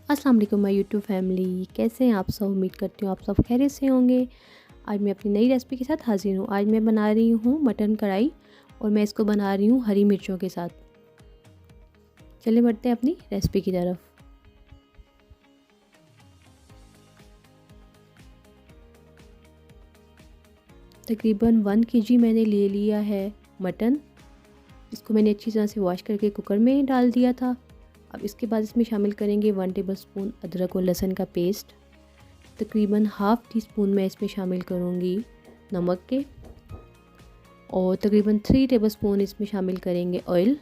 अस्सलाम वालेकुम my YouTube family, कैसे हैं आप सब। उम्मीद करती हूँ आप सब खैरियत से होंगे। आज मैं अपनी नई रेसिपी के साथ हाजिर हूँ। आज मैं बना रही हूँ मटन कढ़ाई और मैं इसको बना रही हूँ हरी मिर्चों के साथ। चलिए बढ़ते हैं अपनी रेसिपी की तरफ। तकरीबन 1 kg मैंने ले लिया है मटन। इसको मैंने अच्छी तरह से वॉश करके कुकर में डाल दिया था। अब इसके बाद इसमें शामिल करेंगे 1 टेबलस्पून अदरक और लहसुन का पेस्ट। तकरीबन हाफ़ टी स्पून मैं इसमें शामिल करूँगी नमक के, और तकरीबन 3 टेबलस्पून इसमें शामिल करेंगे ऑयल।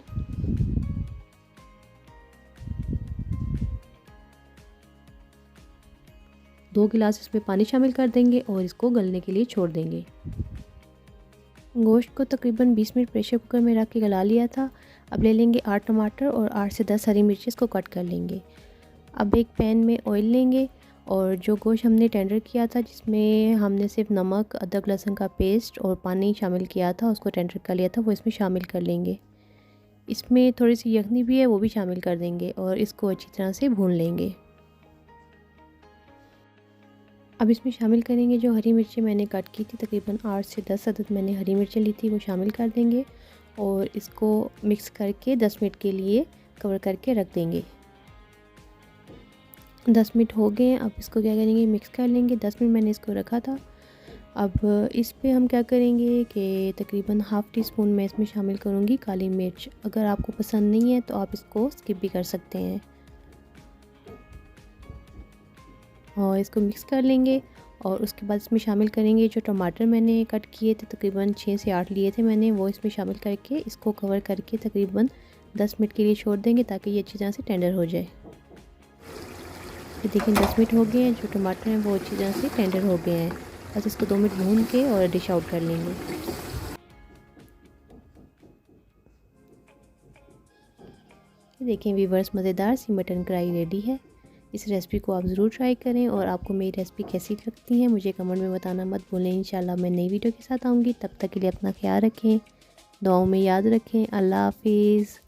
दो गिलास इसमें पानी शामिल कर देंगे और इसको गलने के लिए छोड़ देंगे। गोश्त को तकरीबन 20 मिनट प्रेशर कुकर में रख के गला लिया था। अब ले लेंगे 8 टमाटर और 8 से 10 हरी मिर्ची, इसको कट कर लेंगे। अब एक पैन में ऑयल लेंगे और जो गोश्त हमने टेंडर किया था, जिसमें हमने सिर्फ नमक, अदरक लहसुन का पेस्ट और पानी शामिल किया था, उसको टेंडर कर लिया था, वो इसमें शामिल कर लेंगे। इसमें थोड़ी सी यखनी भी है, वो भी शामिल कर देंगे और इसको अच्छी तरह से भून लेंगे। अब इसमें शामिल करेंगे जो हरी मिर्ची मैंने कट की थी, तकरीबन 8 से 10 अदद मैंने हरी मिर्ची ली थी, वो शामिल कर देंगे और इसको मिक्स करके 10 मिनट के लिए कवर करके रख देंगे। 10 मिनट हो गए हैं। अब इसको क्या करेंगे, मिक्स कर लेंगे। 10 मिनट मैंने इसको रखा था। अब इस पे हम क्या करेंगे कि तकरीबन हाफ़ टी स्पून मैं इसमें शामिल करूँगी काली मिर्च। अगर आपको पसंद नहीं है तो आप इसको स्किप भी कर सकते हैं। और इसको मिक्स कर लेंगे और उसके बाद इसमें शामिल करेंगे जो टमाटर मैंने कट किए थे, तकरीबन 6 से 8 लिए थे मैंने, वो इसमें शामिल करके इसको कवर करके तकरीबन 10 मिनट के लिए छोड़ देंगे ताकि ये अच्छी तरह से टेंडर हो जाए। ये देखिए 10 मिनट हो गए हैं, जो टमाटर हैं वो अच्छी तरह से टेंडर हो गए हैं। बस इसको 2 मिनट भून के और डिश आउट कर लेंगे। देखिए व्यूअर्स, मज़ेदार सी मटन कढ़ाई रेडी है। इस रेसिपी को आप ज़रूर ट्राई करें और आपको मेरी रेसिपी कैसी लगती है मुझे कमेंट में बताना मत भूलें। इंशाल्लाह मैं नई वीडियो के साथ आऊँगी। तब तक के लिए अपना ख्याल रखें, दुआओं में याद रखें। अल्लाह हाफिज़।